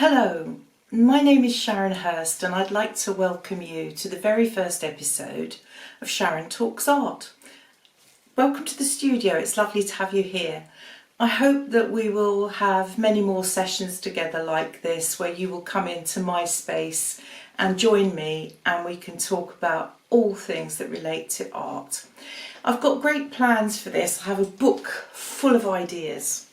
Hello, my name is Sharon Hurst and I'd like to welcome you to the very first episode of Sharon Talks Art. Welcome to the studio, it's lovely to have you here. I hope that we will have many more sessions together like this where you will come into my space and join me and we can talk about all things that relate to art. I've got great plans for this. I have a book full of ideas,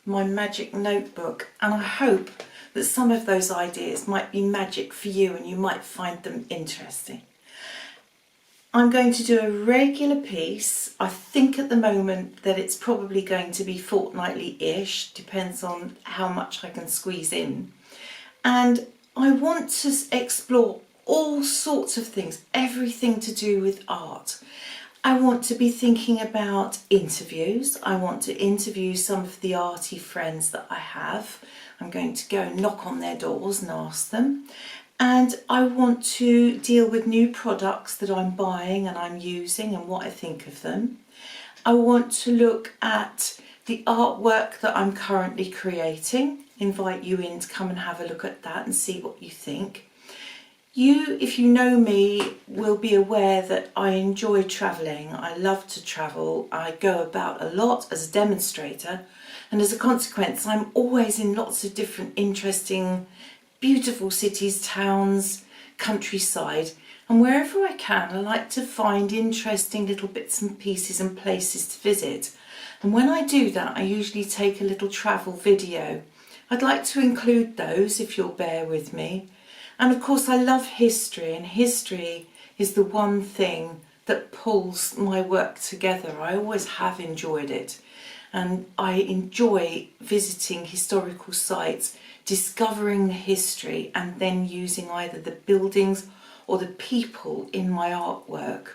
my magic notebook, and I hope that some of those ideas might be magic for you and you might find them interesting. I'm going to do a regular piece. I think at the moment that it's probably going to be fortnightly-ish, depends on how much I can squeeze in. And I want to explore all sorts of things, everything to do with art. I want to be thinking about interviews. I want to interview some of the arty friends that I have. I'm going to go and knock on their doors and ask them. And I want to deal with new products that I'm buying and I'm using and what I think of them. I want to look at the artwork that I'm currently creating, invite you in to come and have a look at that and see what you think. You, if you know me, will be aware that I enjoy travelling. I love to travel. I go about a lot as a demonstrator, and as a consequence I'm always in lots of different interesting, beautiful cities, towns, countryside, and wherever I can I like to find interesting little bits and pieces and places to visit. And when I do that I usually take a little travel video. I'd like to include those if you'll bear with me. And of course I love history, and history is the one thing that pulls my work together. I always have enjoyed it, and I enjoy visiting historical sites, discovering the history and then using either the buildings or the people in my artwork.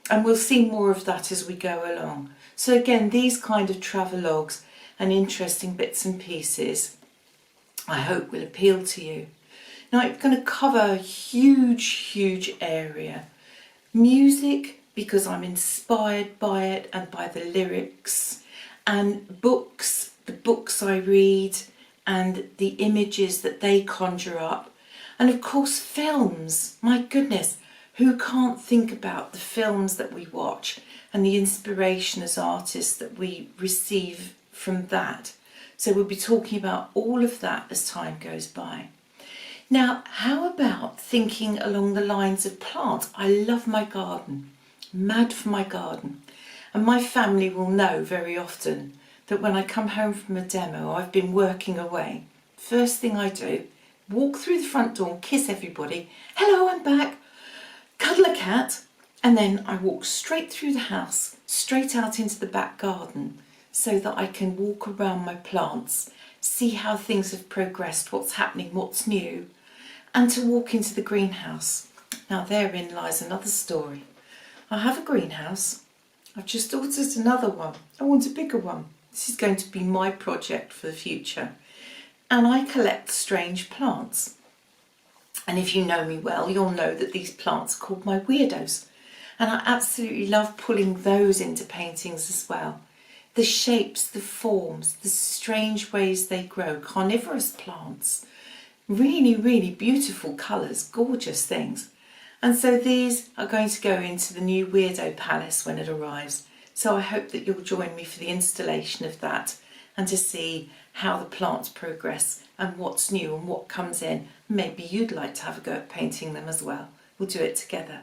And we'll see more of that as we go along. So again, these kind of travelogues and interesting bits and pieces I hope will appeal to you. Now I'm going to cover a huge area. Music, because I'm inspired by it and by the lyrics, and books, the books I read and the images that they conjure up, and of course films. My goodness, who can't think about the films that we watch and the inspiration as artists that we receive from that. So we'll be talking about all of that as time goes by. Now, how about thinking along the lines of plants? I love my garden, mad for my garden. And my family will know very often that when I come home from a demo, I've been working away. First thing I do, walk through the front door and kiss everybody. Hello, I'm back. Cuddle a cat. And then I walk straight through the house, straight out into the back garden, so that I can walk around my plants, see how things have progressed, what's happening, what's new, and to walk into the greenhouse. Now therein lies another story. I have a greenhouse. I've just ordered another one. I want a bigger one. This is going to be my project for the future. And I collect strange plants. And if you know me well, you'll know that these plants are called my weirdos. And I absolutely love pulling those into paintings as well. The shapes, the forms, the strange ways they grow, carnivorous plants. Really beautiful colours, gorgeous things. And so these are going to go into the new Weirdo Palace when it arrives. So I hope that you'll join me for the installation of that and to see how the plants progress and what's new and what comes in. Maybe you'd like to have a go at painting them as well. We'll do it together.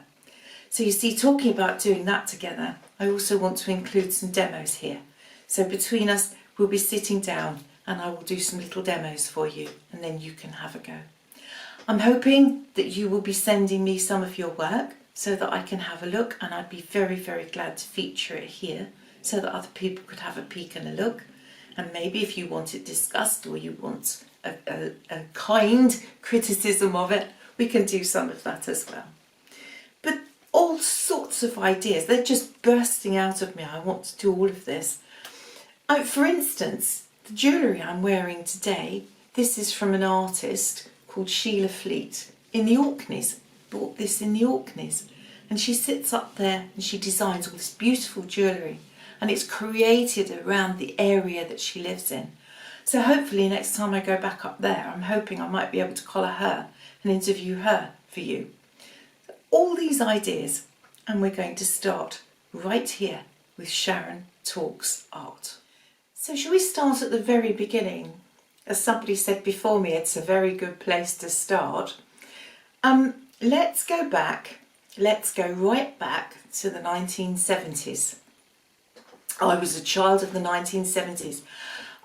So you see, talking about doing that together, I also want to include some demos here. So between us, we'll be sitting down and I will do some little demos for you and then you can have a go. I'm hoping that you will be sending me some of your work so that I can have a look, and I'd be very glad to feature it here so that other people could have a peek and a look. And maybe if you want it discussed or you want a kind criticism of it, we can do some of that as well. But all sorts of ideas, they're just bursting out of me. I want to do all of this. For instance, the jewellery I'm wearing today, this is from an artist called Sheila Fleet in the Orkneys. Bought this in the Orkneys, and she sits up there and she designs all this beautiful jewellery, and it's created around the area that she lives in. So hopefully next time I go back up there, I'm hoping I might be able to collar her and interview her for you. All these ideas, and we're going to start right here with Sharon Talks Art. So shall we start at the very beginning? As somebody said before me, it's a very good place to start. Let's go right back to the 1970s. I was a child of the 1970s.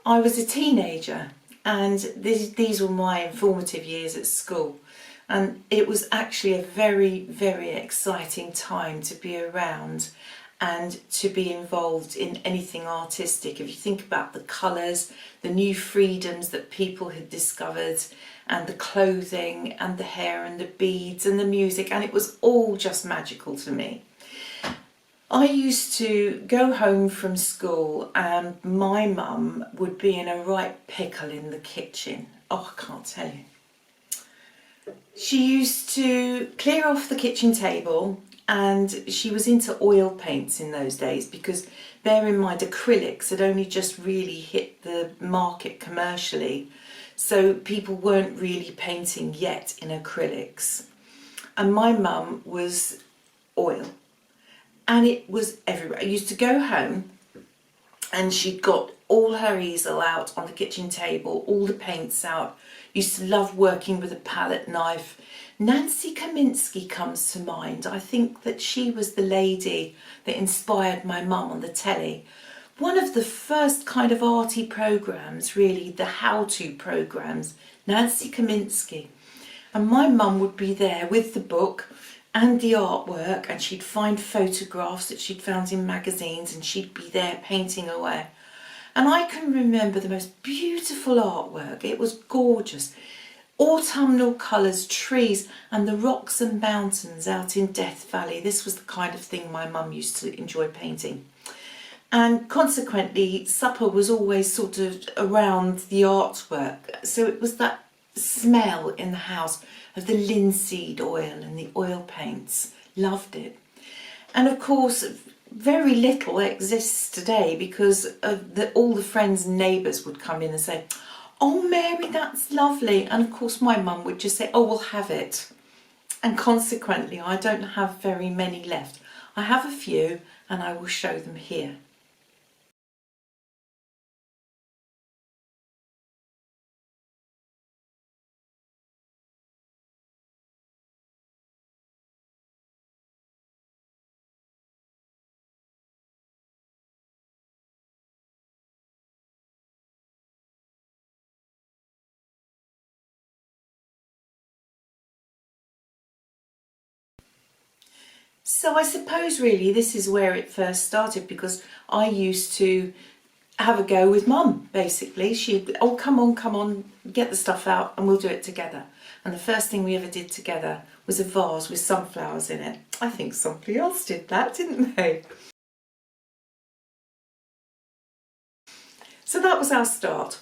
I was a teenager, and these were my informative years at school. And it was actually a very, very exciting time to be around and to be involved in anything artistic. If you think about the colours, the new freedoms that people had discovered, and the clothing and the hair and the beads and the music, and it was all just magical to me. I used to go home from school and my mum would be in a right pickle in the kitchen. Oh, I can't tell you. She used to clear off the kitchen table, and she was into oil paints in those days, because bear in mind acrylics had only just really hit the market commercially, so people weren't really painting yet in acrylics. And my mum was oil, and it was everywhere. I used to go home and she'd got all her easel out on the kitchen table, all the paints out. Used to love working with a palette knife. Nancy Kaminsky comes to mind. I think that she was the lady that inspired my mum on the telly. One of the first kind of arty programmes, really, the how-to programmes, Nancy Kaminsky. And my mum would be there with the book and the artwork, and she'd find photographs that she'd found in magazines, and she'd be there painting away. And I can remember the most beautiful artwork. It was gorgeous. Autumnal colours, trees, and the rocks and mountains out in Death Valley. This was the kind of thing my mum used to enjoy painting. And consequently, supper was always sort of around the artwork. So it was that smell in the house of the linseed oil and the oil paints. Loved it. And of course, very little exists today, because all the friends and neighbours would come in and say, "Oh Mary, that's lovely." And of course my mum would just say, "Oh, we'll have it." And consequently I don't have very many left. I have a few, and I will show them here. So I suppose really this is where it first started, because I used to have a go with mum, basically. She'd, "Oh, come on, get the stuff out and we'll do it together." And the first thing we ever did together was a vase with sunflowers in it. I think somebody else did that, didn't they? So that was our start.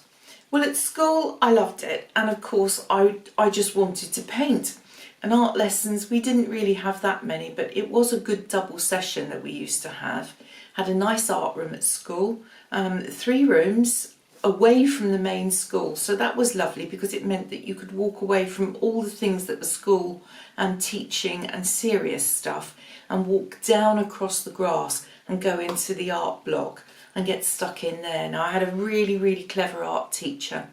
Well, at school I loved it, and of course I just wanted to paint. And art lessons, we didn't really have that many, but it was a good double session that we used to have. Had a nice art room at school, 3 rooms away from the main school, so that was lovely, because it meant that you could walk away from all the things that were school and teaching and serious stuff, and walk down across the grass and go into the art block and get stuck in there. Now I had a really, really clever art teacher.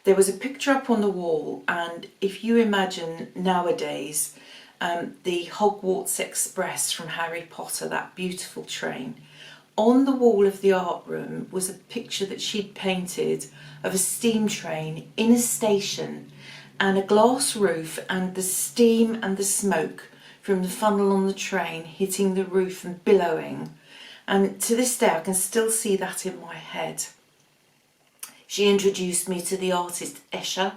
There was a picture up on the wall, and if you imagine nowadays the Hogwarts Express from Harry Potter, that beautiful train, on the wall of the art room was a picture that she'd painted of a steam train in a station, and a glass roof, and the steam and the smoke from the funnel on the train hitting the roof and billowing. And to this day I can still see that in my head. She introduced me to the artist Escher,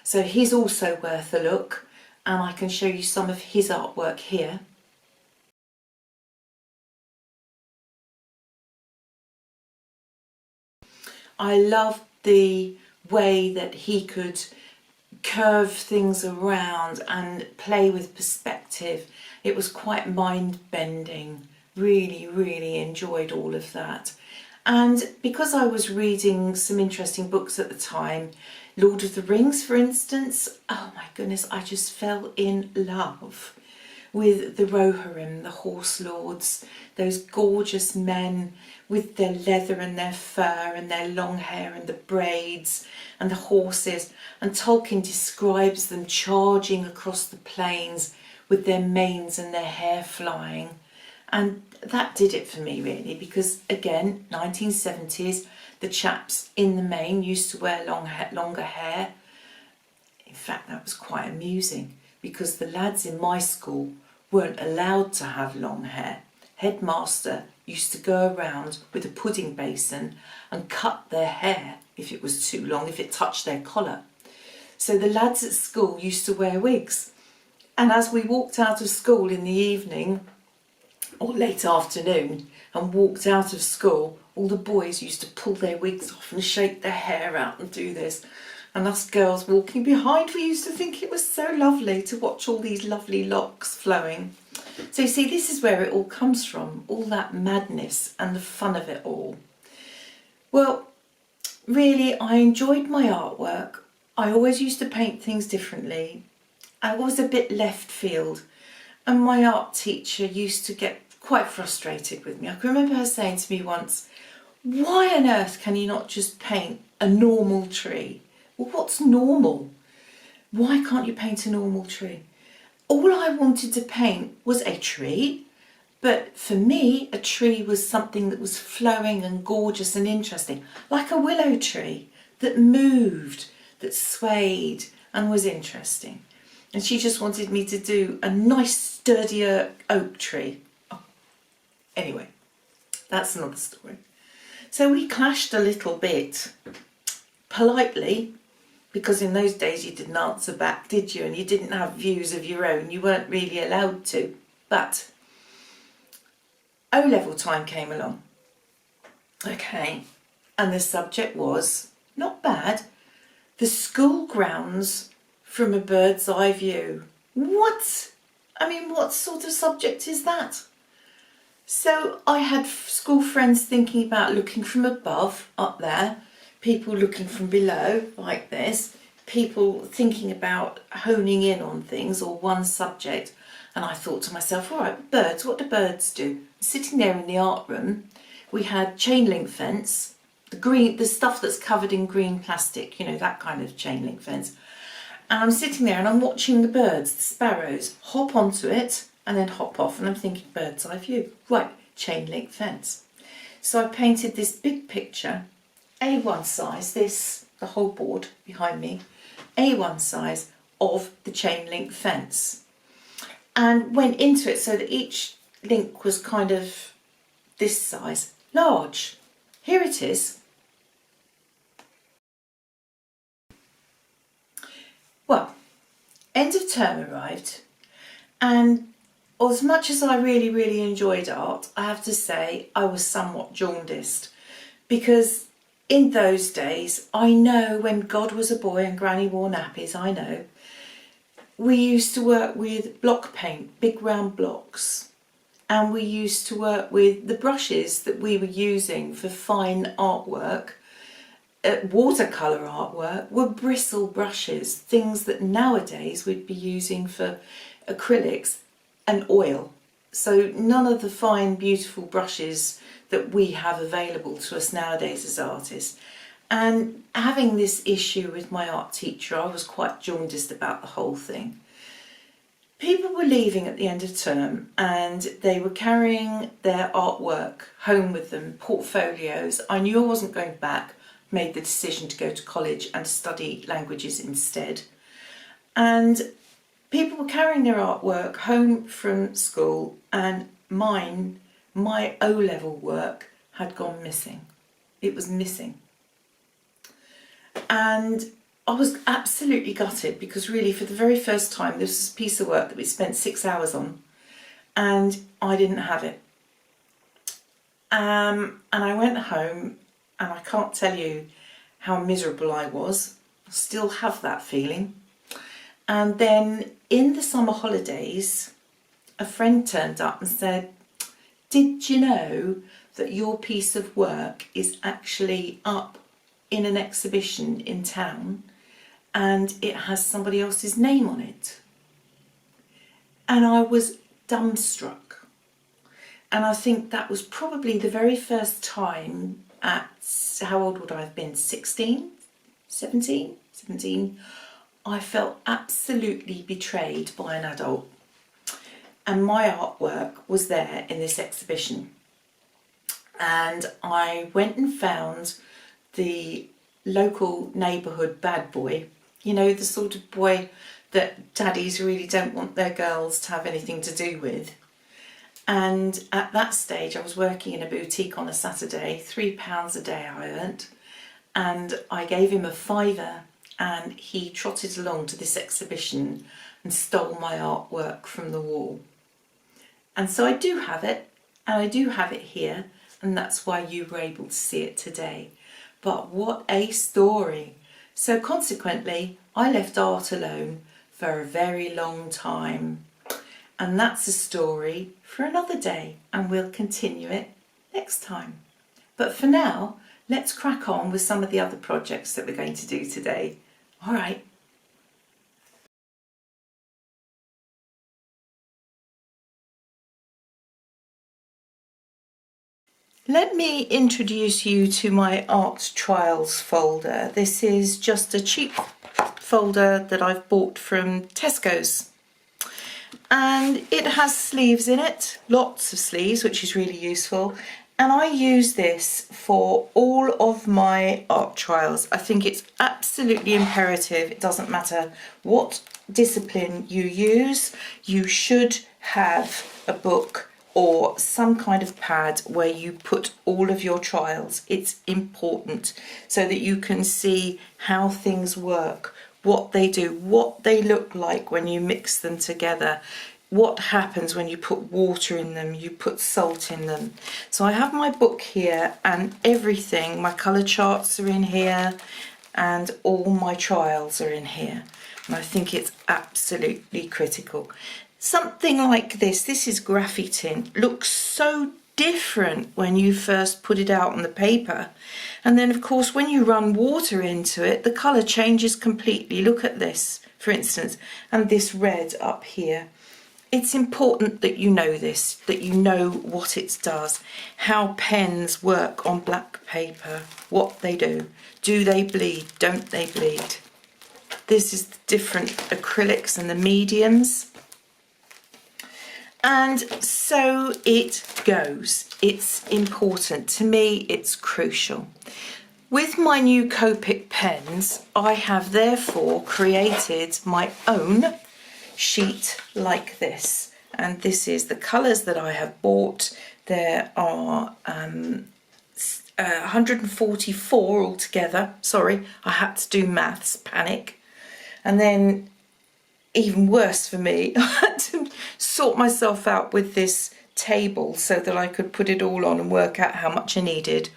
so he's also worth a look, and I can show you some of his artwork here. I loved the way that he could curve things around and play with perspective. It was quite mind-bending. Really, really enjoyed all of that. And because I was reading some interesting books at the time, Lord of the Rings for instance, oh my goodness, I just fell in love with the Rohirrim, the horse lords, those gorgeous men with their leather and their fur and their long hair and the braids and the horses. And Tolkien describes them charging across the plains with their manes and their hair flying. And that did it for me really, because again, 1970s, the chaps in the main used to wear longer hair. In fact, that was quite amusing because the lads in my school weren't allowed to have long hair. Headmaster used to go around with a pudding basin and cut their hair if it was too long, if it touched their collar. So the lads at school used to wear wigs. And as we walked out of school in the evening or late afternoon and walked out of school, all the boys used to pull their wigs off and shake their hair out and do this. And us girls walking behind, we used to think it was so lovely to watch all these lovely locks flowing. So you see, this is where it all comes from, all that madness and the fun of it all. Well, really, I enjoyed my artwork. I always used to paint things differently. I was a bit left field, and my art teacher used to get quite frustrated with me. I can remember her saying to me once, "Why on earth can you not just paint a normal tree?" Well, what's normal? Why can't you paint a normal tree? All I wanted to paint was a tree, but for me, a tree was something that was flowing and gorgeous and interesting, like a willow tree that moved, that swayed and was interesting. And she just wanted me to do a nice, sturdier oak tree. Oh. Anyway, that's another story. So we clashed a little bit, politely, because in those days you didn't answer back, did you? And you didn't have views of your own. You weren't really allowed to. But O-level time came along. Okay. And the subject was, not bad, the school grounds from a bird's eye view. What? I mean, what sort of subject is that? So I had school friends thinking about looking from above, up there, people looking from below, like this, people thinking about honing in on things or one subject. And I thought to myself, all right, birds, what do birds do? Sitting there in the art room, we had chain link fence, the stuff that's covered in green plastic, you know, that kind of chain link fence. And I'm sitting there and I'm watching the birds, the sparrows, hop onto it and then hop off. And I'm thinking, bird's eye view. Right, chain link fence. So I painted this big picture, A1 size, the whole board behind me, A1 size of the chain link fence. And went into it so that each link was kind of this size, large. Here it is. Well, end of term arrived, and as much as I really, really enjoyed art, I have to say I was somewhat jaundiced, because in those days, I know when God was a boy and Granny wore nappies, I know, we used to work with block paint, big round blocks, and we used to work with the brushes that we were using for fine artwork. Watercolour artwork were bristle brushes, things that nowadays we'd be using for acrylics and oil. So none of the fine, beautiful brushes that we have available to us nowadays as artists. And having this issue with my art teacher, I was quite jaundiced about the whole thing. People were leaving at the end of term and they were carrying their artwork home with them, portfolios. I knew I wasn't going back, made the decision to go to college and study languages instead. And people were carrying their artwork home from school, and my O-level work had gone missing. It was missing. And I was absolutely gutted, because really for the very first time this was a piece of work that we spent 6 hours on and I didn't have it. And I went home and I can't tell you how miserable I was. I still have that feeling. And then in the summer holidays, a friend turned up and said, "Did you know that your piece of work is actually up in an exhibition in town and it has somebody else's name on it. And I was dumbstruck. And I think that was probably the very first time at, how old would I have been, 16, 17, 17, I felt absolutely betrayed by an adult. And my artwork was there in this exhibition. And I went and found the local neighbourhood bad boy, you know, the sort of boy that daddies really don't want their girls to have anything to do with. And at that stage I was working in a boutique on a Saturday, £3 a day I earned, and I gave him a fiver and he trotted along to this exhibition and stole my artwork from the wall. And so I do have it, and I do have it here, and that's why you were able to see it today. But what a story. So consequently, I left art alone for a very long time. And that's a story for another day, and we'll continue it next time. But for now, let's crack on with some of the other projects that we're going to do today. All right. Let me introduce you to my art trials folder. This is just a cheap folder that I've bought from Tesco's. And it has sleeves in it, lots of sleeves, which is really useful. And I use this for all of my art trials. I think it's absolutely imperative. It doesn't matter what discipline you use, you should have a book or some kind of pad where you put all of your trials. It's important so that you can see how things work, what they do, what they look like when you mix them together, what happens when you put water in them, you put salt in them. So I have my book here and everything, my colour charts are in here and all my trials are in here. And I think it's absolutely critical. Something like this is graphite, looks so different when you first put it out on the paper. And then of course when you run water into it, the colour changes completely. Look at this, for instance, and this red up here. It's important that you know this, that you know what it does, how pens work on black paper, what they do. Do they bleed? Don't they bleed? This is the different acrylics and the mediums. And so it goes. It's important. To me, it's crucial. With my new Copic pens, I have therefore created my own sheet like this. And this is the colours that I have bought. There are 144 altogether. Sorry, I had to do maths, panic. And then even worse for me, I had to sort myself out with this table so that I could put it all on and work out how much I needed.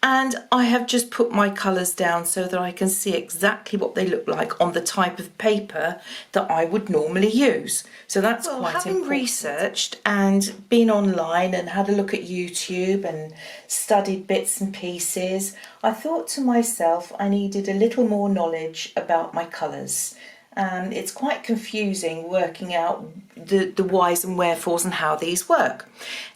And I have just put my colours down so that I can see exactly what they look like on the type of paper that I would normally use. So that's quite important. Having researched and been online and had a look at YouTube and studied bits and pieces, I thought to myself I needed a little more knowledge about my colours. It's quite confusing working out the whys and wherefores and how these work.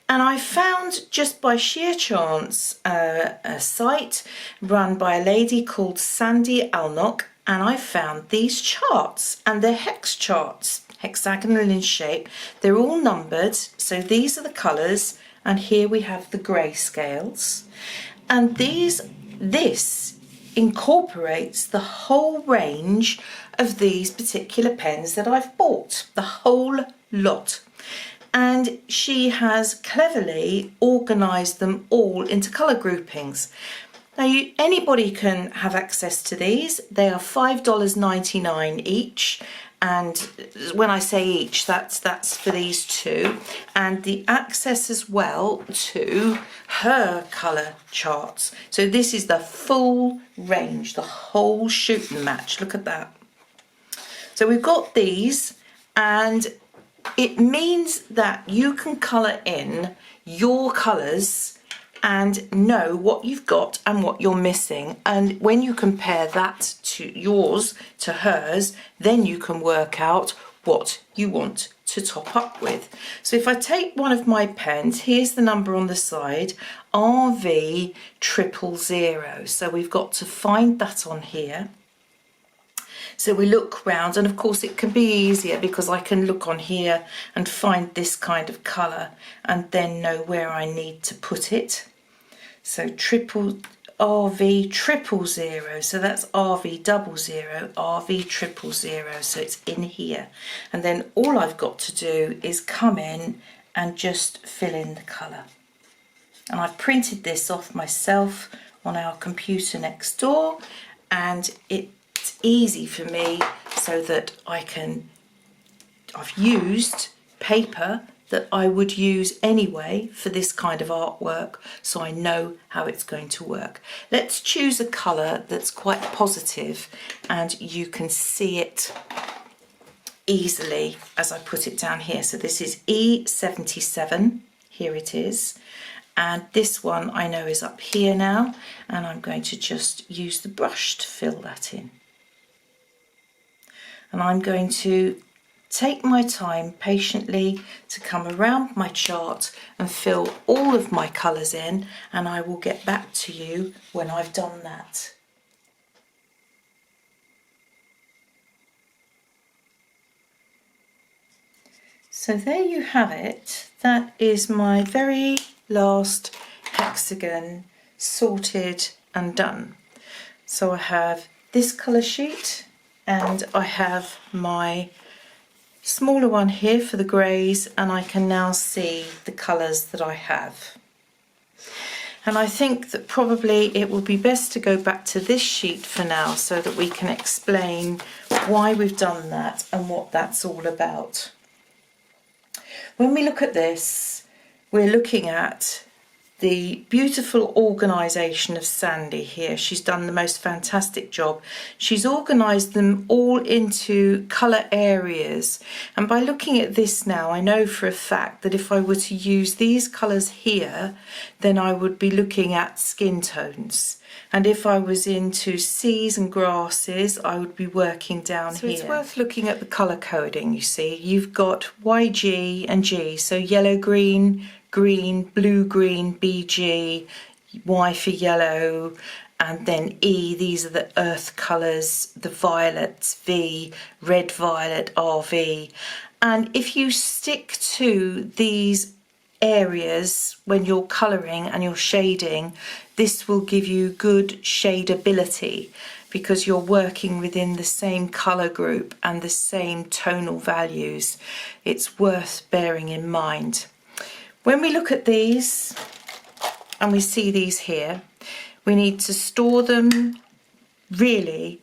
And I found, just by sheer chance, a site run by a lady called Sandy Alnock, and I found these charts, and they're hex charts, hexagonal in shape. They're all numbered, so these are the colours, and here we have the grayscales. And this incorporates the whole range of these particular pens that I've bought, the whole lot. And she has cleverly organised them all into colour groupings. Now anybody can have access to these. They are $5.99 each, and when I say each, that's for these two, and the access as well to her colour charts. So this is the full range, the whole shoot and match. Look at that. So we've got these, and it means that you can colour in your colours and know what you've got and what you're missing. And when you compare that to yours to hers, then you can work out what you want to top up with. So if I take one of my pens, here's the number on the side, RV000. So we've got to find that on here. So we look round, and of course it can be easier because I can look on here and find this kind of colour and then know where I need to put it. So RV000, so that's RV00, RV000, so it's in here. And then all I've got to do is come in and just fill in the colour. And I've printed this off myself on our computer next door, and it's easy for me so that I've used paper that I would use anyway for this kind of artwork, so I know how it's going to work. Let's choose a colour that's quite positive and you can see it easily as I put it down here. So this is E77, here it is, and this one I know is up here now, and I'm going to just use the brush to fill that in. And I'm going to take my time patiently to come around my chart and fill all of my colours in, and I will get back to you when I've done that. So there you have it. That is my very last hexagon sorted and done. So I have this colour sheet, and I have my smaller one here for the greys, and I can now see the colours that I have. And I think that probably it will be best to go back to this sheet for now so that we can explain why we've done that and what that's all about. When we look at this, we're looking at the beautiful organisation of Sandy here. She's done the most fantastic job. She's organised them all into colour areas, and by looking at this now, I know for a fact that if I were to use these colours here, then I would be looking at skin tones. And if I was into seas and grasses, I would be working down here. So it's worth looking at the colour coding, you see. You've got YG and G, so yellow, green, green, blue, green, BG, Y for yellow, and then E, these are the earth colours, the violets, V, red, violet, RV. And if you stick to these areas when you're colouring and you're shading, this will give you good shadeability because you're working within the same colour group and the same tonal values. It's worth bearing in mind. When we look at these and we see these here, we need to store them really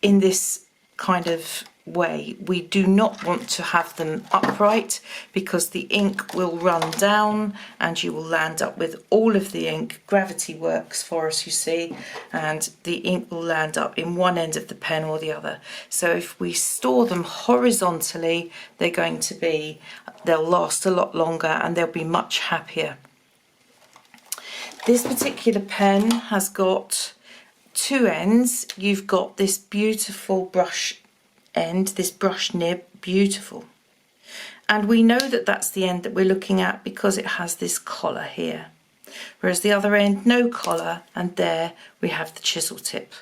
in this kind of way. We do not want to have them upright because the ink will run down and you will land up with all of the ink. Gravity works for us, you see, and the ink will land up in one end of the pen or the other. So if we store them horizontally, they'll last a lot longer and they'll be much happier. This particular pen has got two ends. You've got this beautiful brush end, this brush nib, beautiful. And we know that that's the end that we're looking at because it has this collar here. Whereas the other end, no collar, and there we have the chisel tip.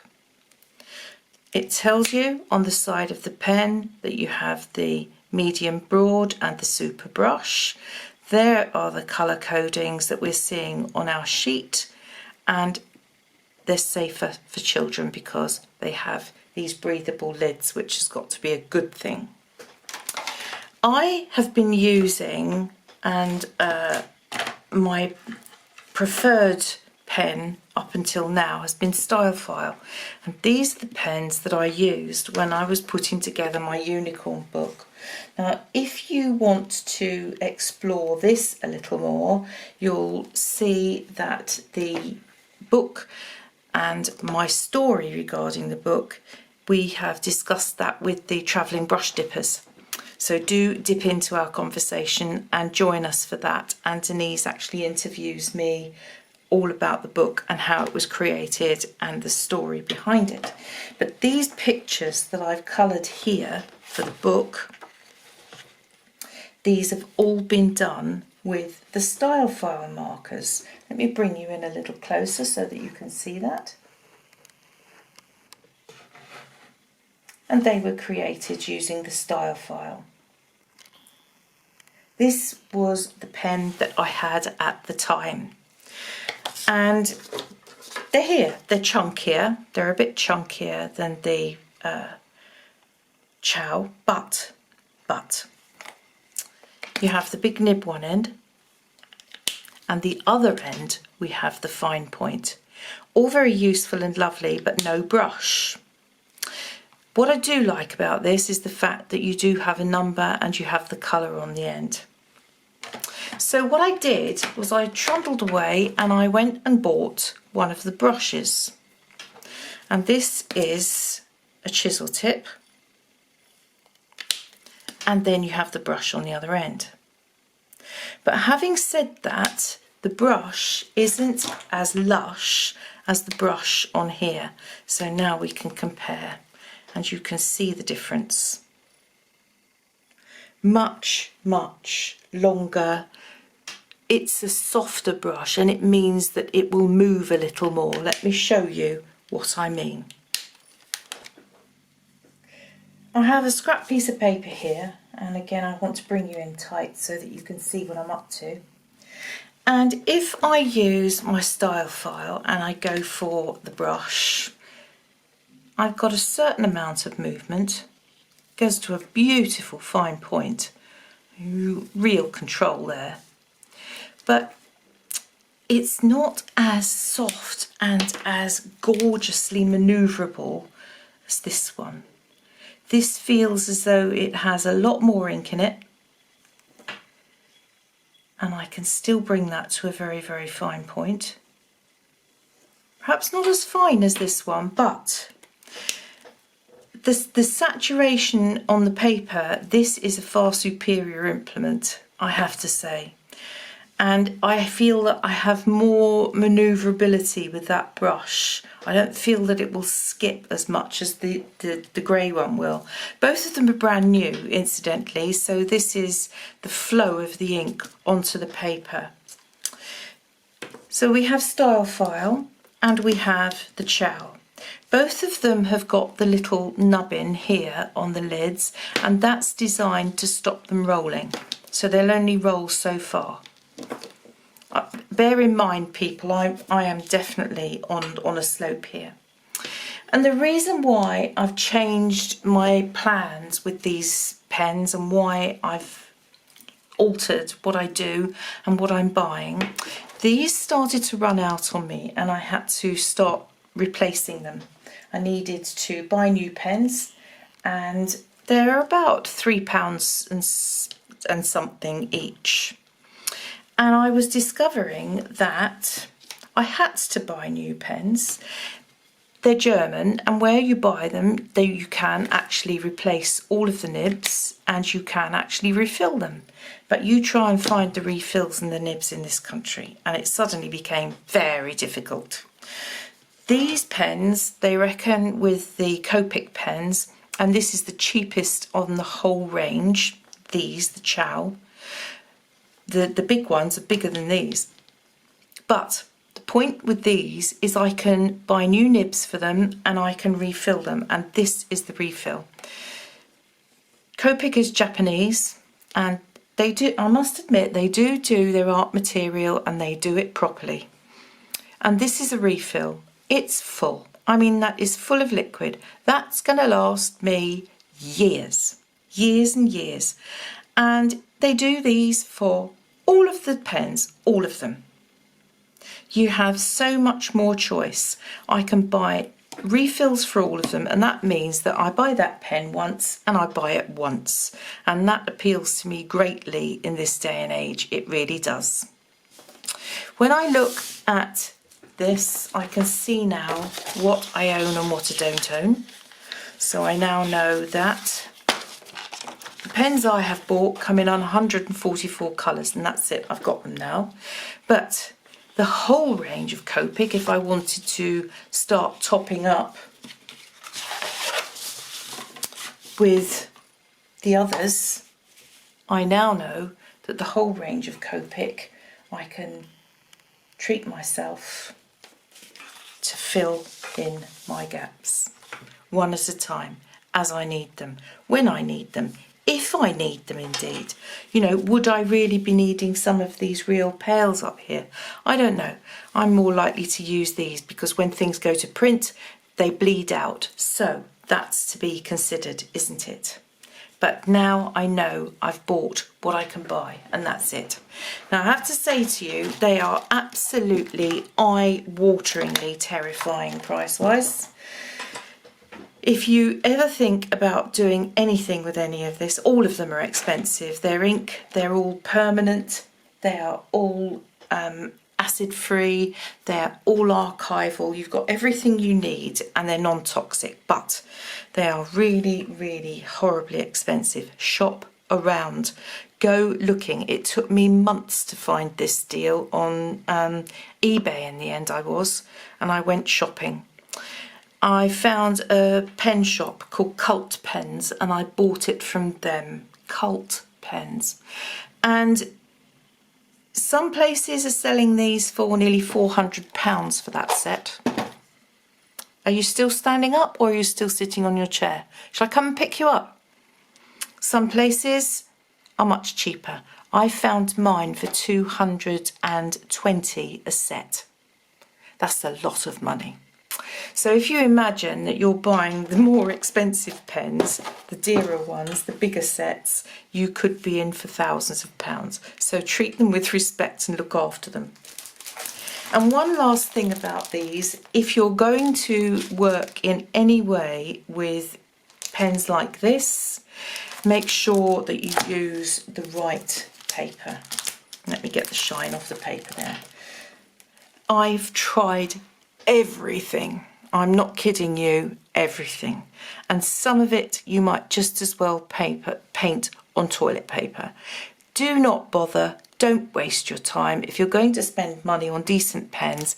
It tells you on the side of the pen that you have the medium broad and the super brush. There are the colour codings that we're seeing on our sheet, and they're safer for children because they have these breathable lids, which has got to be a good thing. I have been using, and my preferred pen up until now has been Stylefile, and these are the pens that I used when I was putting together my unicorn book. Now if you want to explore this a little more, you'll see that the book and my story regarding the book, we have discussed that with the travelling brush dippers. So do dip into our conversation and join us for that. And Denise actually interviews me all about the book and how it was created and the story behind it. But these pictures that I've coloured here for the book, these have all been done with the style file markers. Let me bring you in a little closer so that you can see that. And they were created using the style file. This was the pen that I had at the time. And they're here, they're chunkier, they're a bit chunkier than the Chow, but you have the big nib one end, and the other end we have the fine point. All very useful and lovely, but no brush. What I do like about this is the fact that you do have a number and you have the colour on the end. So what I did was I trundled away and I went and bought one of the brushes. And this is a chisel tip. And then you have the brush on the other end. But having said that, the brush isn't as lush as the brush on here. So now we can compare and you can see the difference. Much longer. It's a softer brush and it means that it will move a little more. Let me show you what I mean. I have a scrap piece of paper here, and again I want to bring you in tight so that you can see what I'm up to. And if I use my style file and I go for the brush, I've got a certain amount of movement. It goes to a beautiful fine point. Real control there. But it's not as soft and as gorgeously manoeuvrable as this one. This feels as though it has a lot more ink in it, and I can still bring that to a very fine point. Perhaps not as fine as this one, but the saturation on the paper, this is a far superior implement, I have to say. And I feel that I have more manoeuvrability with that brush. I don't feel that it will skip as much as the grey one will. Both of them are brand new, incidentally, so this is the flow of the ink onto the paper. So we have style file and we have the Chow. Both of them have got the little nubbin here on the lids, and that's designed to stop them rolling. So they'll only roll so far. Bear in mind, people, I am definitely on a slope here. And the reason why I've changed my plans with these pens and why I've altered what I do and what I'm buying, these started to run out on me and I had to start replacing them. I needed to buy new pens, and they're about £3 and something each. And I was discovering that I had to buy new pens. They're German, and where you buy them, you can actually replace all of the nibs and you can actually refill them. But you try and find the refills and the nibs in this country, and it suddenly became very difficult. These pens, they reckon with the Copic pens, and this is the cheapest on the whole range, these, the Chow. The big ones are bigger than these. But the point with these is I can buy new nibs for them and I can refill them, and this is the refill. Copic is Japanese, and they do, I must admit, they do their art material and they do it properly. And this is a refill. It's full. I mean, that is full of liquid. That's going to last me years and years. And they do these for all of the pens, all of them. You have so much more choice. I can buy refills for all of them, and that means that I buy that pen once and I buy it once. And that appeals to me greatly in this day and age. It really does. When I look at this, I can see now what I own and what I don't own. So I now know that the pens I have bought come in on 144 colours, and that's it, I've got them now. But the whole range of Copic if I wanted to start topping up with the others. I now know that the whole range of Copic I can treat myself to fill in my gaps, one at a time, as I need them, when I need them, if I need them indeed. You know, would I really be needing some of these real pales up here? I don't know. I'm more likely to use these because when things go to print, they bleed out. So that's to be considered, isn't it? But now I know I've bought what I can buy, and that's it. Now I have to say to you, they are absolutely eye-wateringly terrifying price-wise. If you ever think about doing anything with any of this, all of them are expensive. They're ink, they're all permanent, they are all acid-free, they're all archival. You've got everything you need and they're non-toxic, but they are really, really horribly expensive. Shop around. Go looking. It took me months to find this deal on eBay in the end and I went shopping. I found a pen shop called Cult Pens and I bought it from them. Cult Pens. And some places are selling these for nearly £400 for that set. Are you still standing up or are you still sitting on your chair? Shall I come and pick you up? Some places are much cheaper. I found mine for £220 a set. That's a lot of money. So if you imagine that you're buying the more expensive pens, the dearer ones, the bigger sets, you could be in for thousands of pounds. So treat them with respect and look after them. And one last thing about these, if you're going to work in any way with pens like this, make sure that you use the right paper. Let me get the shine off the paper there. I've tried everything. I'm not kidding you, everything. And some of it you might just as well paint on toilet paper. Do not bother, don't waste your time. If you're going to spend money on decent pens,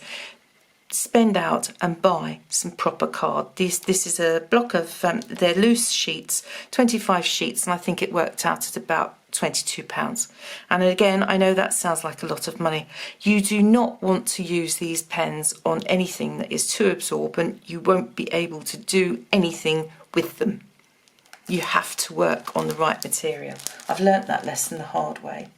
spend out and buy some proper card. This is a block of, they're loose sheets, 25 sheets, and I think it worked out at about £22. And again, I know that sounds like a lot of money. You do not want to use these pens on anything that is too absorbent. You won't be able to do anything with them. You have to work on the right material. I've learnt that lesson the hard way.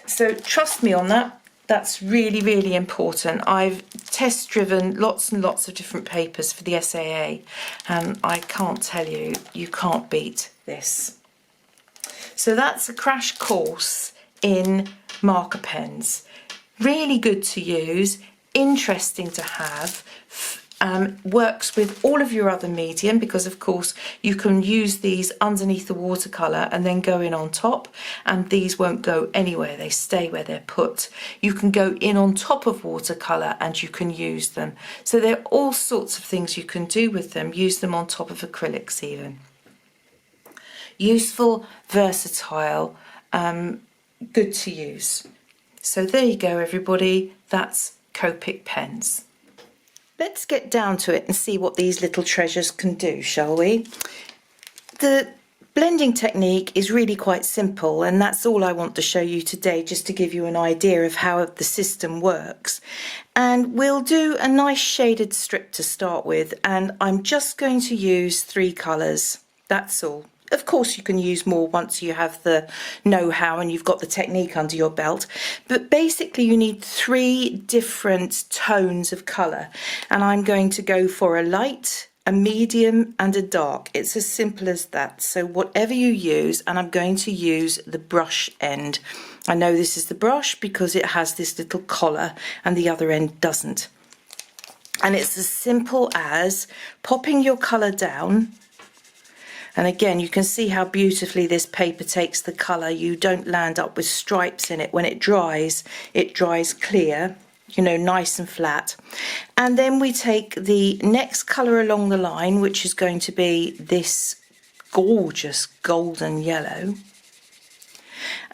So trust me on that. That's really, really important. I've test driven lots and lots of different papers for the SAA, and I can't tell you, you can't beat this. So that's a crash course in marker pens. Really good to use, interesting to have, works with all of your other medium because of course you can use these underneath the watercolour and then go in on top, and these won't go anywhere, they stay where they're put. You can go in on top of watercolour and you can use them. So there are all sorts of things you can do with them, use them on top of acrylics even. Useful, versatile, good to use. So there you go everybody, that's Copic pens. Let's get down to it and see what these little treasures can do, shall we? The blending technique is really quite simple, and that's all I want to show you today, just to give you an idea of how the system works. And we'll do a nice shaded strip to start with, and I'm just going to use 3 colours, that's all. Of course you can use more once you have the know-how and you've got the technique under your belt, but basically you need 3 different tones of colour, and I'm going to go for a light, a medium and a dark. It's as simple as that. So whatever you use, and I'm going to use the brush end. I know this is the brush because it has this little collar and the other end doesn't. And it's as simple as popping your colour down. And again, you can see how beautifully this paper takes the colour. You don't land up with stripes in it. When it dries clear, you know, nice and flat. And then we take the next colour along the line, which is going to be this gorgeous golden yellow.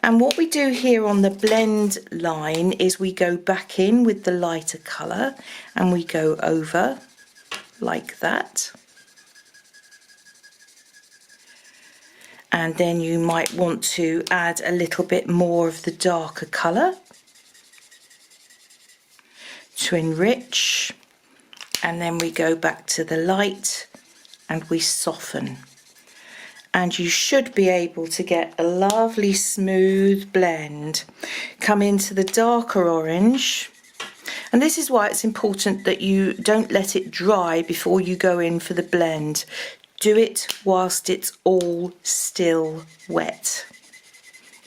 And what we do here on the blend line is we go back in with the lighter colour and we go over like that. And then you might want to add a little bit more of the darker colour to enrich. And then we go back to the light and we soften. And you should be able to get a lovely smooth blend. Come into the darker orange. And this is why it's important that you don't let it dry before you go in for the blend. Do it whilst it's all still wet.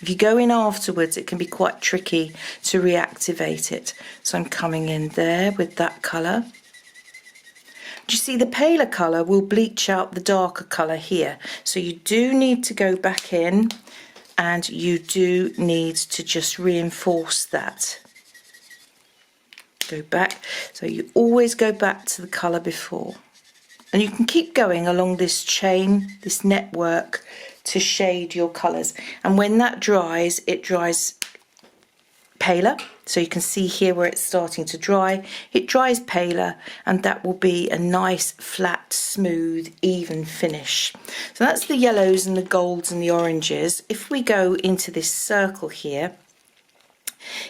If you go in afterwards, it can be quite tricky to reactivate it. So I'm coming in there with that colour. Do you see the paler colour will bleach out the darker colour here? So you do need to go back in and you do need to just reinforce that. Go back. So you always go back to the colour before. And you can keep going along this chain, this network, to shade your colours. And when that dries, it dries paler. So you can see here where it's starting to dry. It dries paler, and that will be a nice, flat, smooth, even finish. So that's the yellows and the golds and the oranges. If we go into this circle here,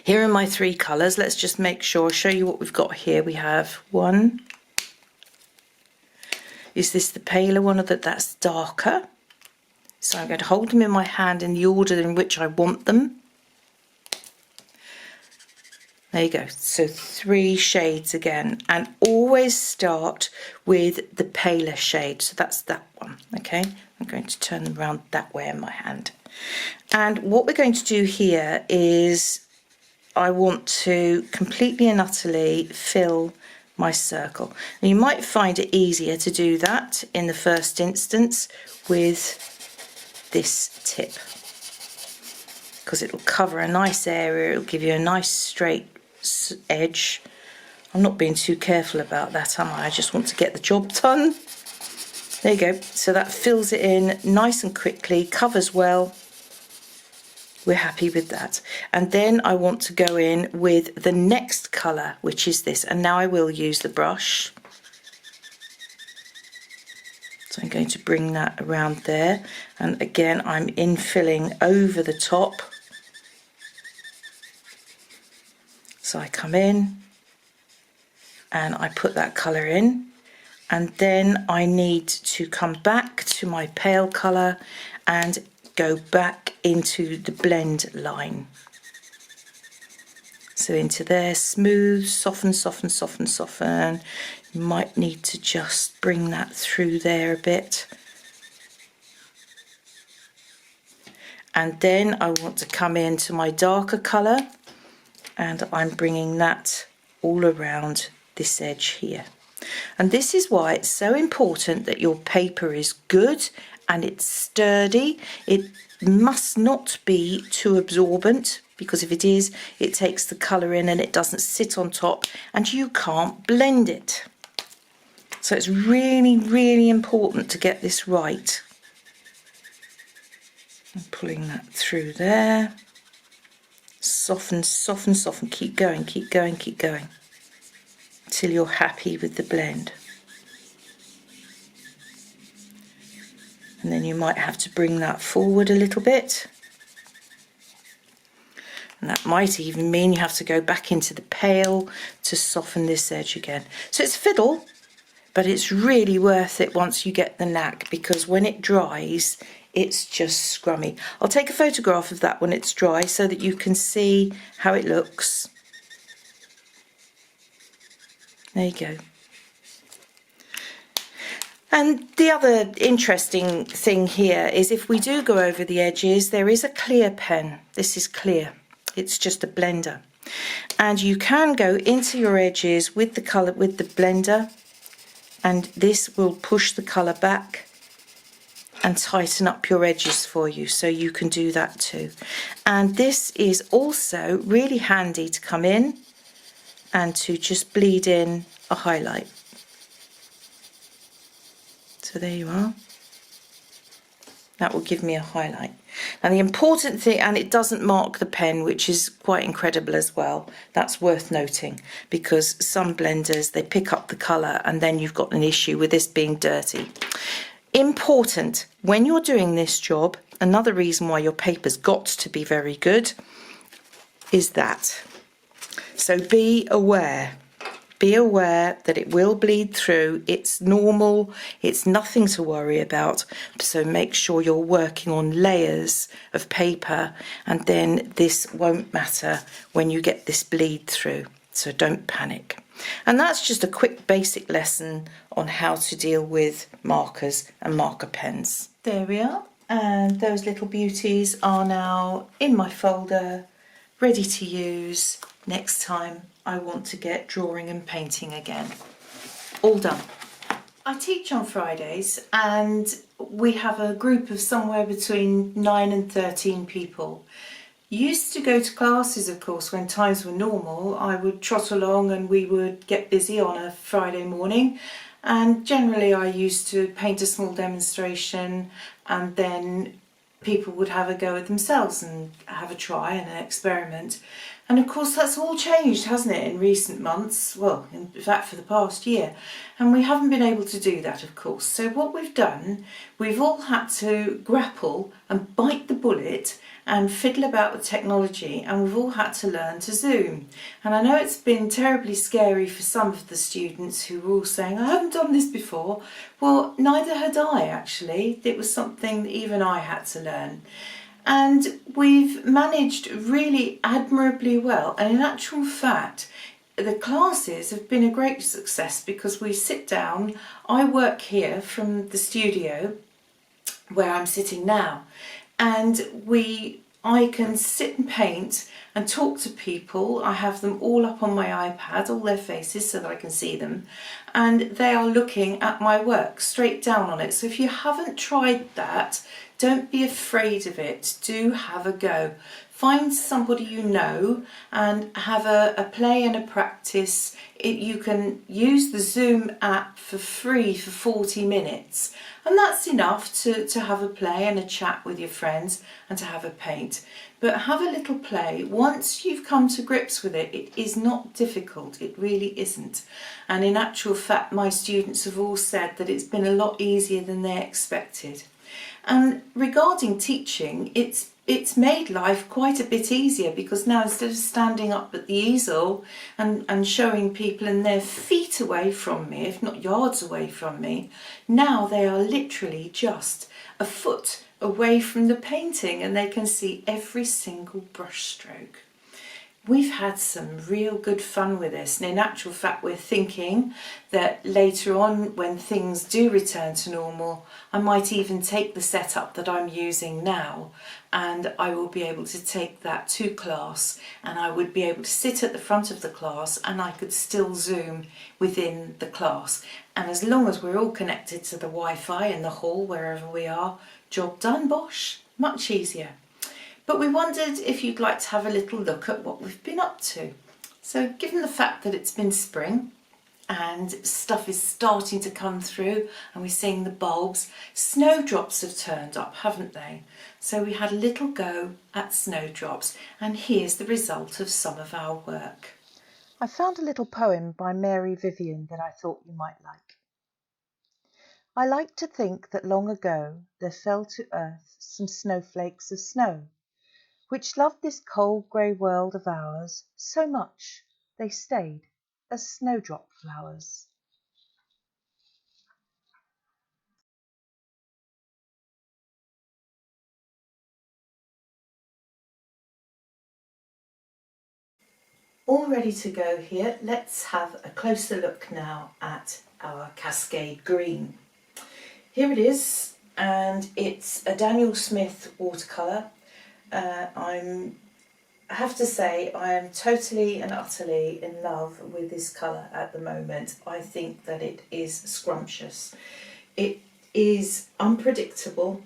here are my three colours. Let's just make sure, show you what we've got here. We have one. Is this the paler one, or that's darker? So I'm going to hold them in my hand in the order in which I want them. There you go. So 3 shades again, and always start with the paler shade. So that's that one. Okay, I'm going to turn them around that way in my hand. And what we're going to do here is I want to completely and utterly fill my circle. And you might find it easier to do that in the first instance with this tip, because it'll cover a nice area, it'll give you a nice straight edge. I'm not being too careful about that, am I? I just want to get the job done. There you go. So that fills it in nice and quickly, covers well. We're happy with that. And then I want to go in with the next colour, which is this. And now I will use the brush. So I'm going to bring that around there. And again, I'm infilling over the top. So I come in and I put that colour in. And then I need to come back to my pale colour and go back into the blend line. So into there, smooth, soften, soften, soften, soften. You might need to just bring that through there a bit. And then I want to come into my darker colour, and I'm bringing that all around this edge here. And this is why it's so important that your paper is good and it's sturdy. It must not be too absorbent, because if it is, it takes the colour in and it doesn't sit on top and you can't blend it. So it's really, really important to get this right. I'm pulling that through there. Soften, soften, soften. Keep going, keep going, keep going, until you're happy with the blend. And then you might have to bring that forward a little bit. And that might even mean you have to go back into the pale to soften this edge again. So it's fiddle, but it's really worth it once you get the knack, because when it dries, it's just scrummy. I'll take a photograph of that when it's dry so that you can see how it looks. There you go. And the other interesting thing here is if we do go over the edges, there is a clear pen. This is clear. It's just a blender. And you can go into your edges with the colour, with the blender, and this will push the colour back and tighten up your edges for you, so you can do that too. And this is also really handy to come in and to just bleed in a highlight. So there you are. That will give me a highlight. And the important thing, and it doesn't mark the pen, which is quite incredible as well. That's worth noting, because some blenders, they pick up the colour and then you've got an issue with this being dirty. Important, when you're doing this job, another reason why your paper's got to be very good is that. So be aware. Be aware that it will bleed through. It's normal. It's nothing to worry about. So make sure you're working on layers of paper, and then this won't matter when you get this bleed through. So don't panic. And that's just a quick basic lesson on how to deal with markers and marker pens. There we are. And those little beauties are now in my folder, ready to use next time I want to get drawing and painting again. All done. I teach on Fridays and we have a group of somewhere between 9 and 13 people. Used to go to classes, of course, when times were normal. I would trot along and we would get busy on a Friday morning, and generally I used to paint a small demonstration and then people would have a go at themselves and have a try and an experiment. And of course that's all changed, hasn't it, in recent months, well, in fact for the past year, and we haven't been able to do that, of course. So what we've done, we've all had to grapple and bite the bullet and fiddle about with technology, and we've all had to learn to Zoom. And I know it's been terribly scary for some of the students who were all saying, I haven't done this before. Well, neither had I, actually. It was something that even I had to learn. And we've managed really admirably well. And in actual fact, the classes have been a great success because we sit down, I work here from the studio where I'm sitting now, and I can sit and paint and talk to people. I have them all up on my iPad, all their faces, so that I can see them, and they are looking at my work straight down on it. So if you haven't tried that, don't be afraid of it. Do have a go. Find somebody you know and have a play and a practice. You can use the Zoom app for free for 40 minutes. And that's enough to have a play and a chat with your friends and to have a paint. But have a little play. Once you've come to grips with it, it is not difficult. It really isn't. And in actual fact, my students have all said that it's been a lot easier than they expected. And regarding teaching, it's made life quite a bit easier, because now instead of standing up at the easel and showing people and they're feet away from me, if not yards away from me, now they are literally just a foot away from the painting and they can see every single brush stroke. We've had some real good fun with this, and in actual fact we're thinking that later on, when things do return to normal, I might even take the setup that I'm using now and I will be able to take that to class, and I would be able to sit at the front of the class and I could still Zoom within the class. And as long as we're all connected to the Wi-Fi in the hall, wherever we are, job done, bosh, much easier. But we wondered if you'd like to have a little look at what we've been up to. So given the fact that it's been spring and stuff is starting to come through and we're seeing the bulbs, snowdrops have turned up, haven't they? So we had a little go at snowdrops, and here's the result of some of our work. I found a little poem by Mary Vivian that I thought you might like. I like to think that long ago there fell to earth some snowflakes of snow, which loved this cold grey world of ours so much they stayed as snowdrop flowers. All ready to go here. Let's have a closer look now at our Cascade Green. Here it is, and it's a Daniel Smith watercolour. I have to say I am totally and utterly in love with this colour at the moment. I think that it is scrumptious. It is unpredictable,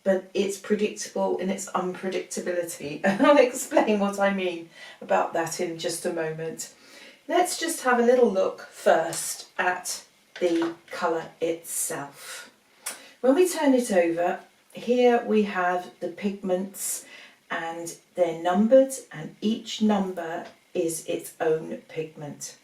but it's predictable in its unpredictability. And I'll explain what I mean about that in just a moment. Let's just have a little look first at the colour itself. When we turn it over, here we have the pigments and they're numbered, and each number is its own pigment.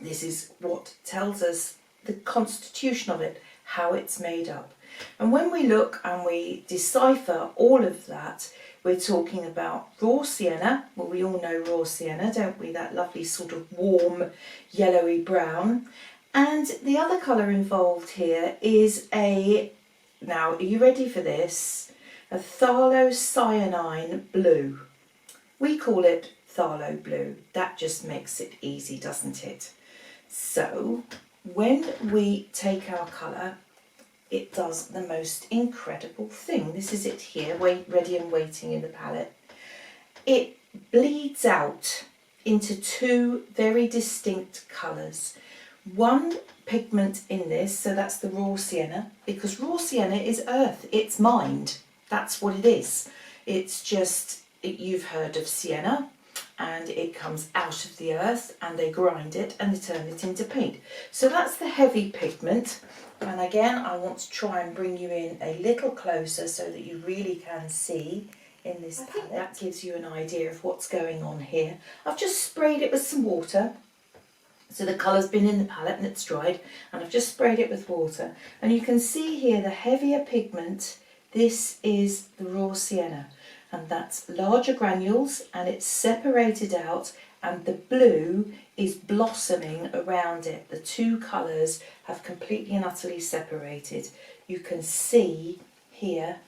This is what tells us the constitution of it, how it's made up. And when we look and we decipher all of that, we're talking about raw sienna. Well, we all know raw sienna, don't we? That lovely sort of warm yellowy brown. And the other colour involved here is now are you ready for this? A phthalocyanine blue. We call it phthalo blue. That just makes it easy, doesn't it? So when we take our colour, it does the most incredible thing. This is it here, ready and waiting in the palette. It bleeds out into two very distinct colours. One pigment in this, so that's the raw sienna, because raw sienna is earth, it's mind. That's what it is. It's just, you've heard of sienna, and it comes out of the earth and they grind it and they turn it into paint. So that's the heavy pigment. And again, I want to try and bring you in a little closer so that you really can see in this palette. I think that gives you an idea of what's going on here. I've just sprayed it with some water. So the colour's been in the palette and it's dried, and I've just sprayed it with water. And you can see here the heavier pigment, this is the raw sienna. And that's larger granules, and it's separated out, and the blue is blossoming around it. The two colours have completely and utterly separated. You can see here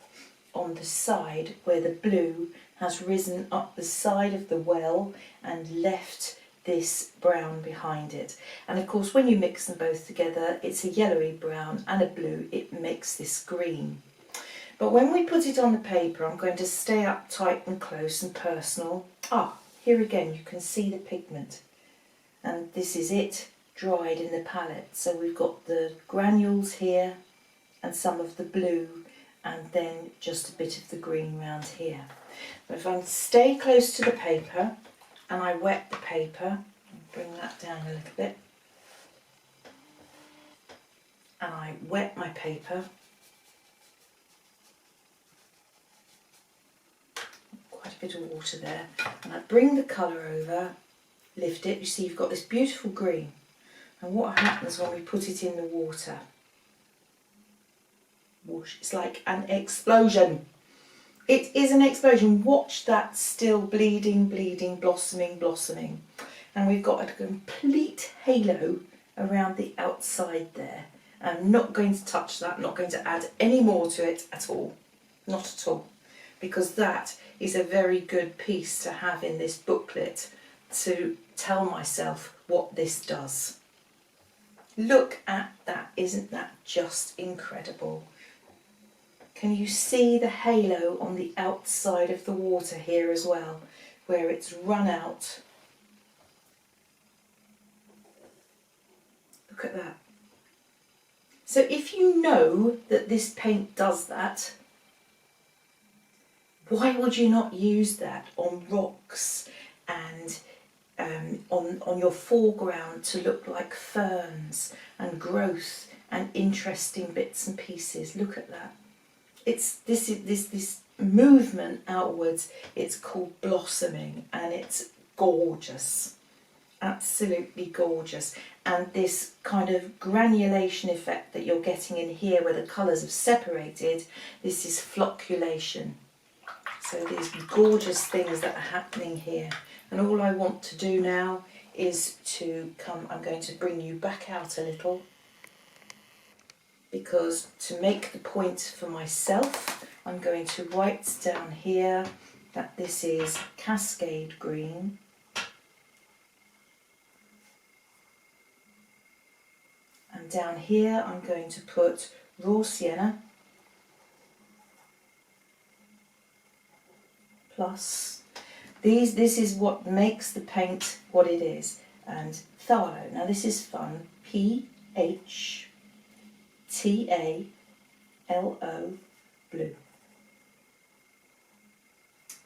on the side where the blue has risen up the side of the well and left this brown behind it. And of course when you mix them both together, it's a yellowy brown and a blue, it makes this green. But when we put it on the paper, I'm going to stay up tight and close and personal. Here again you can see the pigment, and this is it dried in the palette. So we've got the granules here and some of the blue, and then just a bit of the green round here. But if I stay close to the paper and I wet the paper, bring that down a little bit, and I wet my paper, quite a bit of water there, and I bring the colour over, lift it, you see you've got this beautiful green. And what happens when we put it in the water? Whoosh, it's like an explosion. It is an explosion. Watch that, still bleeding, bleeding, blossoming, blossoming. And we've got a complete halo around the outside there. I'm not going to touch that, not going to add any more to it at all. Not at all. Because that is a very good piece to have in this booklet to tell myself what this does. Look at that, isn't that just incredible? Can you see the halo on the outside of the water here as well, where it's run out? Look at that. So if you know that this paint does that, why would you not use that on rocks and on your foreground to look like ferns and growth and interesting bits and pieces? Look at that. It's this movement outwards. It's called blossoming, and it's gorgeous, absolutely gorgeous. And this kind of granulation effect that you're getting in here, where the colours have separated, this is flocculation. So these gorgeous things that are happening here. And all I want to do now is to I'm going to bring you back out a little, because to make the point for myself, I'm going to write down here that this is Cascade Green. And down here I'm going to put raw sienna plus this is what makes the paint what it is, and phthalo. Now this is fun. P-H-T-A-L-O blue.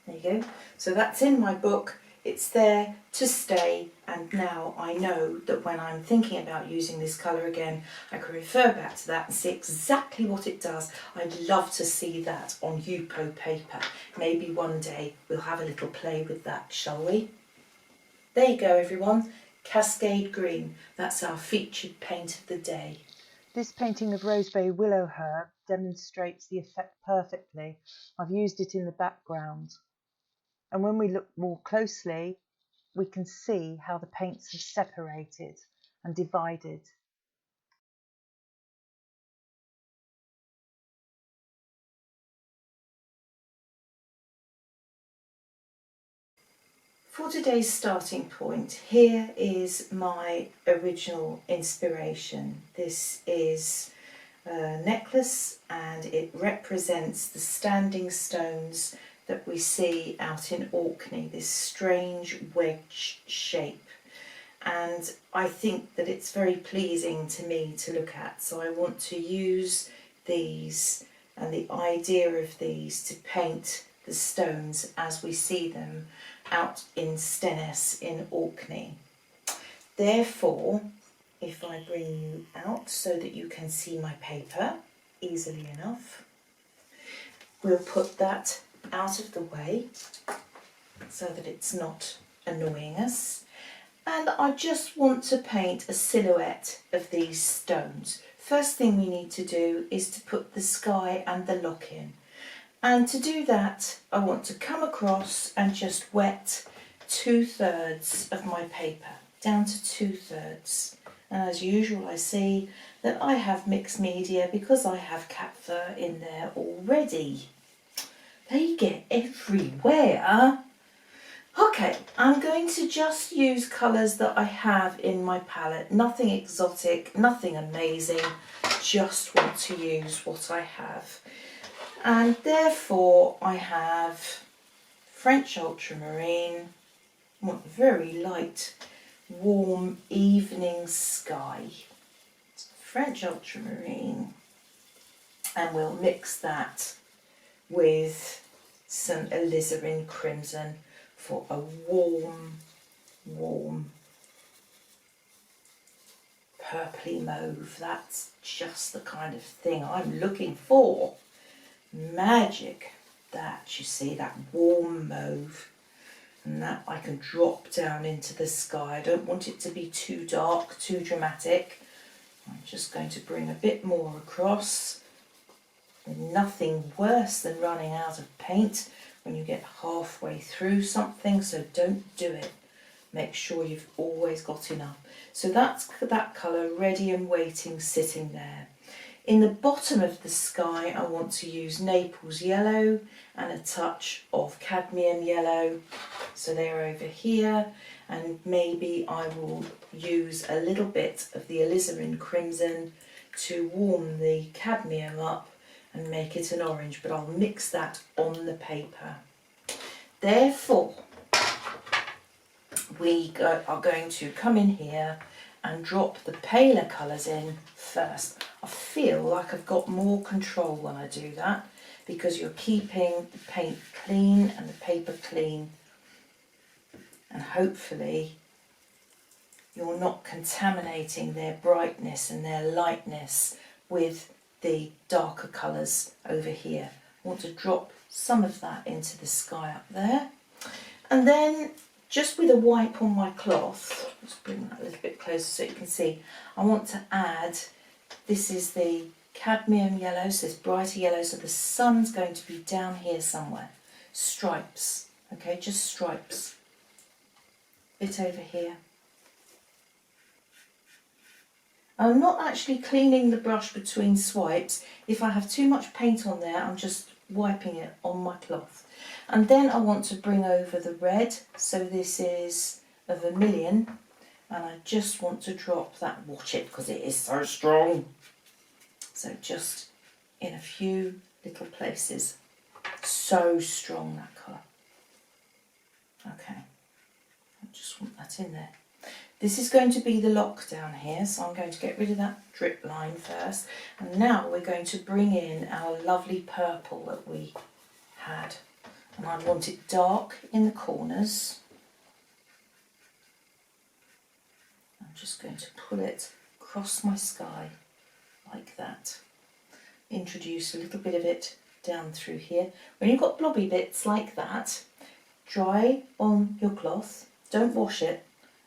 There you go. So that's in my book. It's there to stay, and now I know that when I'm thinking about using this colour again, I can refer back to that and see exactly what it does. I'd love to see that on Yupo paper. Maybe one day we'll have a little play with that, shall we? There you go, everyone. Cascade Green. That's our featured paint of the day. This painting of Roseberry Willow Herb demonstrates the effect perfectly. I've used it in the background. And when we look more closely, we can see how the paints have separated and divided. For today's starting point, here is my original inspiration. This is a necklace and it represents the standing stones that we see out in Orkney, this strange wedge shape. And I think that it's very pleasing to me to look at, so I want to use these and the idea of these to paint the stones as we see them out in Stennes in Orkney. Therefore, if I bring you out so that you can see my paper easily enough, we'll put that out of the way so that it's not annoying us. And I just want to paint a silhouette of these stones. First thing we need to do is to put the sky and the lock in. And to do that, I want to come across and just wet 2/3 of my paper, down to 2/3. And as usual, I see that I have mixed media because I have cat fur in there already. They get everywhere. Okay, I'm going to just use colours that I have in my palette. Nothing exotic, nothing amazing, just want to use what I have. And therefore I have French Ultramarine, I want very light, warm evening sky. French Ultramarine, and we'll mix that with some alizarin crimson for a warm, warm purpley mauve. That's just the kind of thing I'm looking for. Magic. That, you see, that warm mauve, and that I can drop down into the sky. I don't want it to be too dark, too dramatic. I'm just going to bring a bit more across. There's nothing worse than running out of paint when you get halfway through something, so don't do it. Make sure you've always got enough. So that's that colour ready and waiting, sitting there. In the bottom of the sky, I want to use Naples yellow and a touch of cadmium yellow. So they're over here, and maybe I will use a little bit of the alizarin crimson to warm the cadmium up and make it an orange, but I'll mix that on the paper. Therefore, we are going to come in here and drop the paler colours in first. I feel like I've got more control when I do that, because you're keeping the paint clean and the paper clean, and hopefully you're not contaminating their brightness and their lightness with the darker colours over here. I want to drop some of that into the sky up there, and then just with a wipe on my cloth, let's bring that a little bit closer so you can see, I want to add, this is the cadmium yellow, so it's brighter yellow, so the sun's going to be down here somewhere. Stripes, okay, just stripes. Bit over here. I'm not actually cleaning the brush between swipes. If I have too much paint on there, I'm just wiping it on my cloth. And then I want to bring over the red, so this is a vermilion, and I just want to drop that, watch it because it is so strong. So just in a few little places. So strong, that colour. Okay, I just want that in there. This is going to be the lock down here, so I'm going to get rid of that drip line first. And now we're going to bring in our lovely purple that we had. And I want it dark in the corners. I'm just going to pull it across my sky like that. Introduce a little bit of it down through here. When you've got blobby bits like that, dry on your cloth, don't wash it,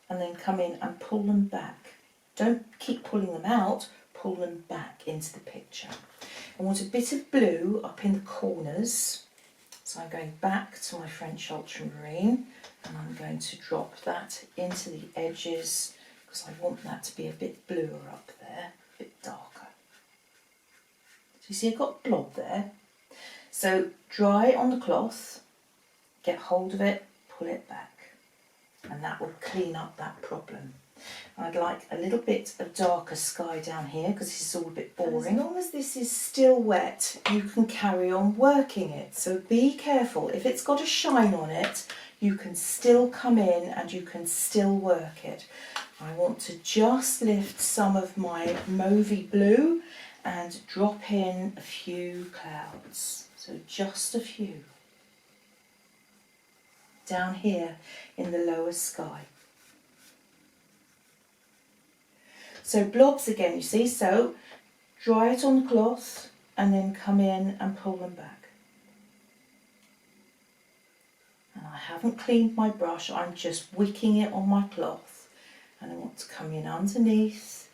and then come in and pull them back. Don't keep pulling them out, pull them back into the picture. I want a bit of blue up in the corners, so I'm going back to my French ultramarine and I'm going to drop that into the edges because I want that to be a bit bluer up there, a bit darker. So you see I've got blob there. So dry on the cloth, get hold of it, pull it back, and that will clean up that problem. I'd like a little bit of darker sky down here because this is all a bit boring. As long as this is still wet, you can carry on working it. So be careful. If it's got a shine on it, you can still come in and you can still work it. I want to just lift some of my mauvey blue and drop in a few clouds. So just a few. Down here in the lower sky. So blobs again, you see, so dry it on the cloth and then come in and pull them back. And I haven't cleaned my brush, I'm just wicking it on my cloth. And I want to come in underneath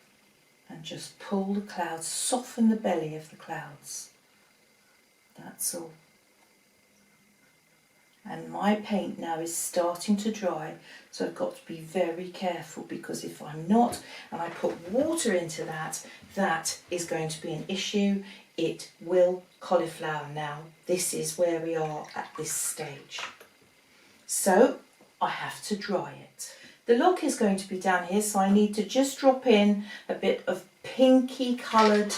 and just pull the clouds, soften the belly of the clouds. That's all. And my paint now is starting to dry, so I've got to be very careful because if I'm not and I put water into that, that is going to be an issue. It will cauliflower now. This is where we are at this stage. So I have to dry it. The look is going to be down here, so I need to just drop in a bit of pinky coloured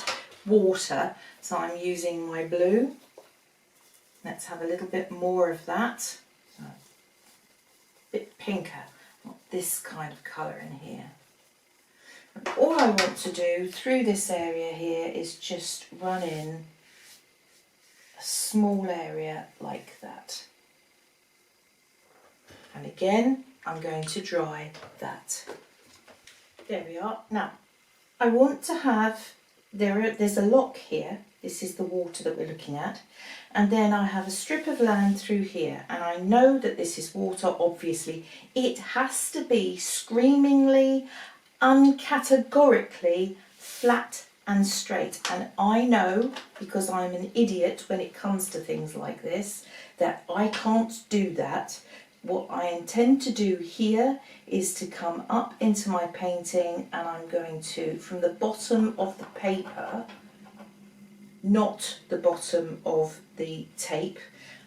water. So I'm using my blue. Let's have a little bit more of that. A bit pinker, not this kind of colour in here. And all I want to do through this area here is just run in a small area like that. And again, I'm going to dry that. There we are. Now, I want to have, there's a lock here. This is the water that we're looking at. And then I have a strip of land through here. And I know that this is water, obviously. It has to be screamingly, uncategorically flat and straight. And I know, because I'm an idiot when it comes to things like this, that I can't do that. What I intend to do here is to come up into my painting and I'm going to, from the bottom of the paper, not the bottom of the tape,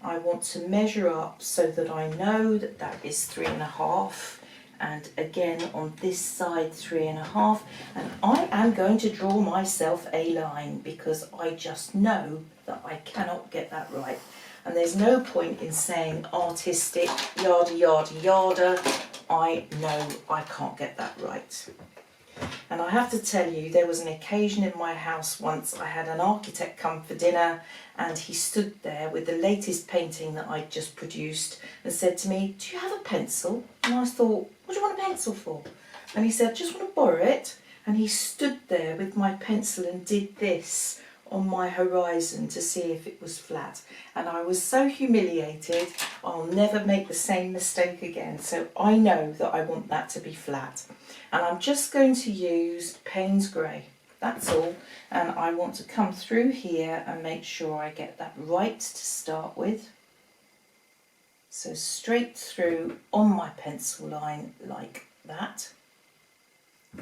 I want to measure up so that I know that that is 3.5, and again on this side 3.5, and I am going to draw myself a line because I just know that I cannot get that right. And there's no point in saying artistic, yada yada yada. I know I can't get that right. And I have to tell you, there was an occasion in my house once. I had an architect come for dinner and he stood there with the latest painting that I'd just produced and said to me, "Do you have a pencil?" And I thought, "What do you want a pencil for?" And he said, "Just want to borrow it." And he stood there with my pencil and did this on my horizon to see if it was flat, and I was so humiliated. I'll never make the same mistake again. So I know that I want that to be flat, and I'm just going to use Payne's Grey, that's all. And I want to come through here and make sure I get that right to start with. So straight through on my pencil line like that.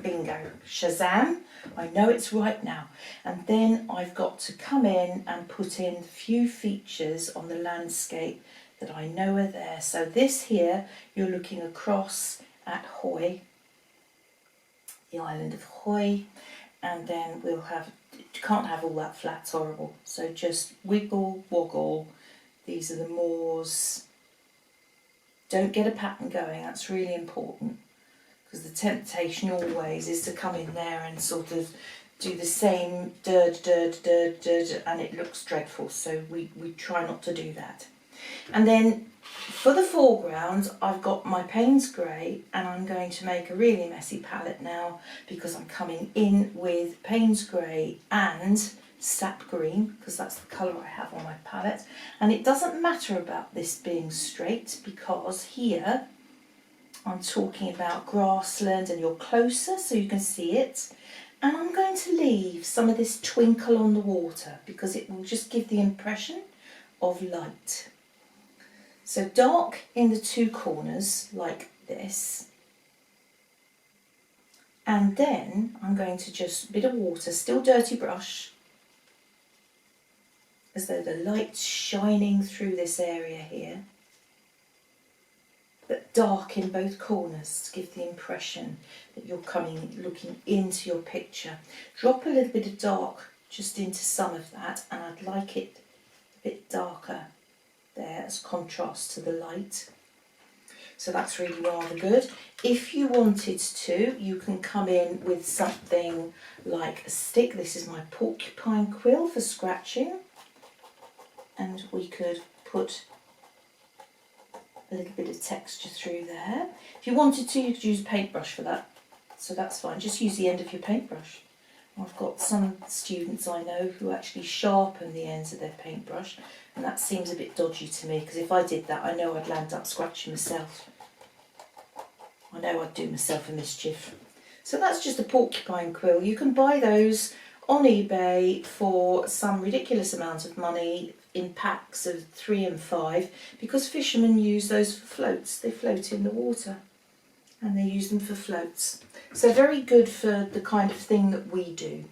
Bingo, Shazam, I know it's right now. And then I've got to come in and put in a few features on the landscape that I know are there. So this here, you're looking across at Hoy, the island of Hoy, and then we'll have, you can't have all that flat, it's horrible. So just wiggle, woggle, these are the moors. Don't get a pattern going, that's really important. Because the temptation always is to come in there and sort of do the same dirt, and it looks dreadful, so we try not to do that. And then for the foreground, I've got my Payne's Grey, and I'm going to make a really messy palette now because I'm coming in with Payne's Grey and Sap Green, because that's the colour I have on my palette. And it doesn't matter about this being straight, because here I'm talking about grassland and you're closer so you can see it. And I'm going to leave some of this twinkle on the water because it will just give the impression of light. So dark in the two corners like this. And then I'm going to just, a bit of water, still dirty brush, as though the light's shining through this area here. But dark in both corners to give the impression that you're looking into your picture. Drop a little bit of dark just into some of that, and I'd like it a bit darker there as contrast to the light. So that's really rather good. If you wanted to, you can come in with something like a stick. This is my porcupine quill for scratching, and we could put a little bit of texture through there. If you wanted to, you could use a paintbrush for that, so that's fine. Just use the end of your paintbrush. I've got some students I know who actually sharpen the ends of their paintbrush, and that seems a bit dodgy to me, because if I did that, I know I'd land up scratching myself. I know I'd do myself a mischief. So that's just a porcupine quill. You can buy those on eBay for some ridiculous amount of money in packs of 3 and 5, because fishermen use those for floats. They float in the water and they use them for floats. So very good for the kind of thing that we do.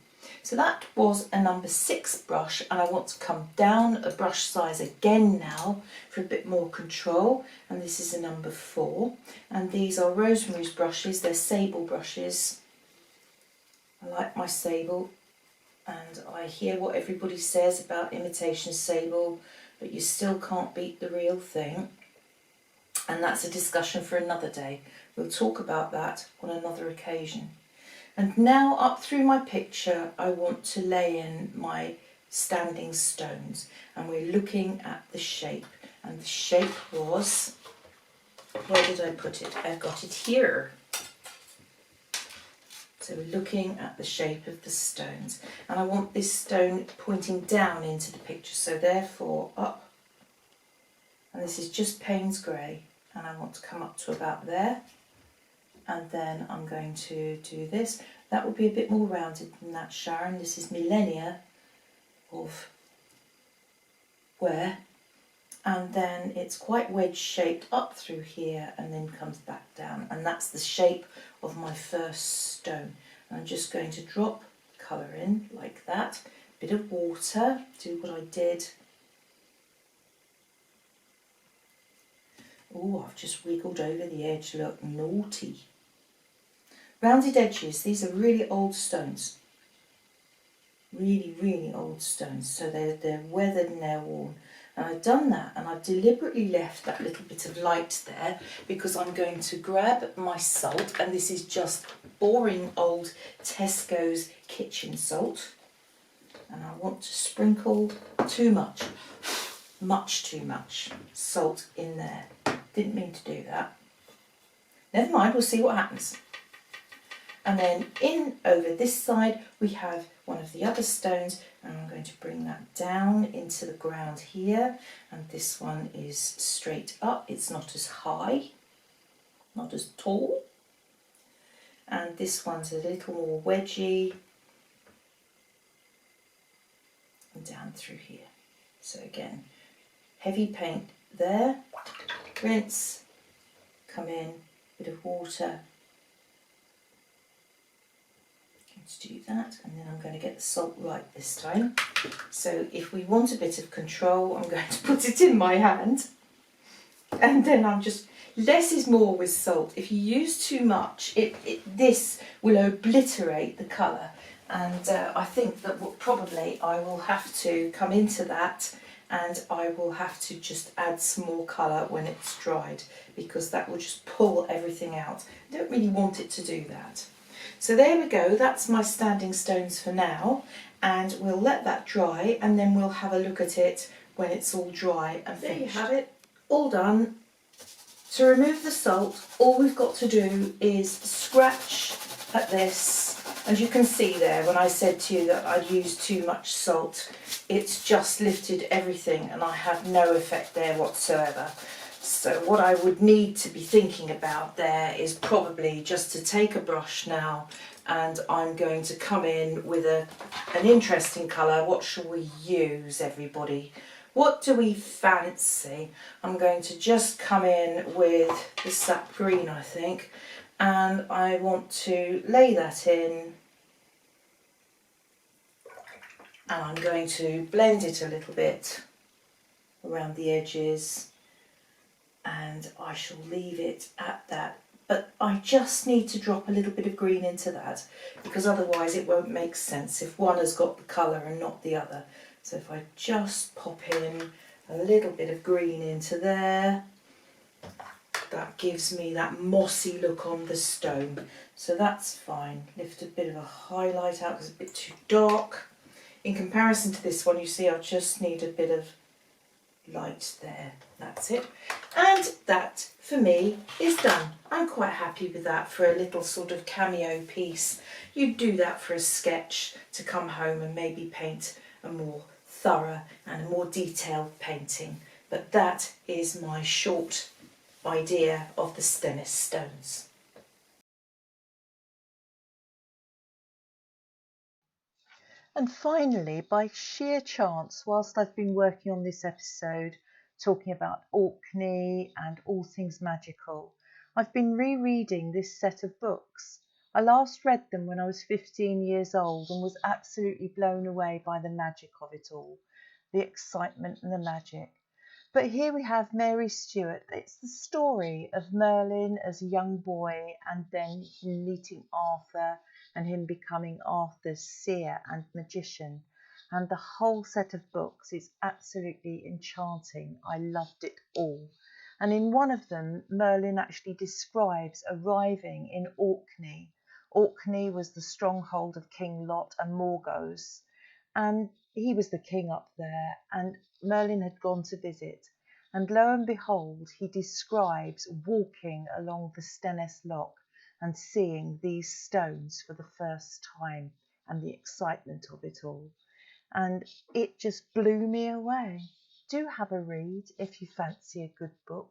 So that was a number 6 brush, and I want to come down a brush size again now for a bit more control, and this is a number 4, and these are Rosemary's brushes. They're Sable brushes. I like my Sable, and I hear what everybody says about imitation Sable, but you still can't beat the real thing, and that's a discussion for another day. We'll talk about that on another occasion. And now up through my picture, I want to lay in my standing stones, and we're looking at the shape, and the shape was, where did I put it? I've got it here. So we're looking at the shape of the stones, and I want this stone pointing down into the picture, so therefore up, and this is just Payne's Grey, and I want to come up to about there. And then I'm going to do this. That will be a bit more rounded than that, Sharon. This is Millennia of Ware. And then it's quite wedge shaped up through here and then comes back down. And that's the shape of my first stone. And I'm just going to drop colour in like that. Bit of water, do what I did. Oh, I've just wiggled over the edge, look, naughty. Rounded edges, these are really old stones. Really, really old stones. So they're weathered and they're worn. And I've done that, and I've deliberately left that little bit of light there because I'm going to grab my salt, and this is just boring old Tesco's kitchen salt. And I want to sprinkle much too much salt in there. Didn't mean to do that. Never mind, we'll see what happens. And then in over this side we have one of the other stones, and I'm going to bring that down into the ground here, and this one is straight up. It's not as high, not as tall, and this one's a little more wedgy and down through here. So again, heavy paint there, rinse, come in, bit of water, to do that, and then I'm going to get the salt right this time. So if we want a bit of control, I'm going to put it in my hand, and then I'm just, less is more with salt. If you use too much, this will obliterate the colour, and I think that probably I will have to come into that, and I will have to just add some more colour when it's dried, because that will just pull everything out. I don't really want it to do that. So there we go, that's my standing stones for now, and we'll let that dry, and then we'll have a look at it when it's all dry and finished. There you have it, all done, To remove the salt, all we've got to do is scratch at this, and you can see there when I said to you that I'd used too much salt, it's just lifted everything and I have no effect there whatsoever. So what I would need to be thinking about there is probably just to take a brush now, and I'm going to come in with an interesting colour. What shall we use, everybody? What do we fancy? I'm going to just come in with the sap green, I think, and I want to lay that in, and I'm going to blend it a little bit around the edges, and I shall leave it at that. But I just need to drop a little bit of green into that, because otherwise it won't make sense if one has got the colour and not the other. So if I just pop in a little bit of green into there, that gives me that mossy look on the stone. So that's fine. Lift a bit of a highlight out because it's a bit too dark. In comparison to this one, you see I just need a bit of light there. That's it. And that, for me, is done. I'm quite happy with that for a little sort of cameo piece. You'd do that for a sketch to come home and maybe paint a more thorough and a more detailed painting. But that is my short idea of the Stennis stones. And finally, by sheer chance, whilst I've been working on this episode, talking about Orkney and all things magical, I've been rereading this set of books. I last read them when I was 15 years old and was absolutely blown away by the magic of it all, the excitement and the magic. But here we have Mary Stuart. It's the story of Merlin as a young boy, and then him meeting Arthur and him becoming Arthur's seer and magician. And the whole set of books is absolutely enchanting. I loved it all. And in one of them, Merlin actually describes arriving in Orkney. Orkney was the stronghold of King Lot and Morgause, and he was the king up there, and Merlin had gone to visit. And lo and behold, he describes walking along the Stennis Loch and seeing these stones for the first time, and the excitement of it all. And it just blew me away. Do have a read if you fancy a good book.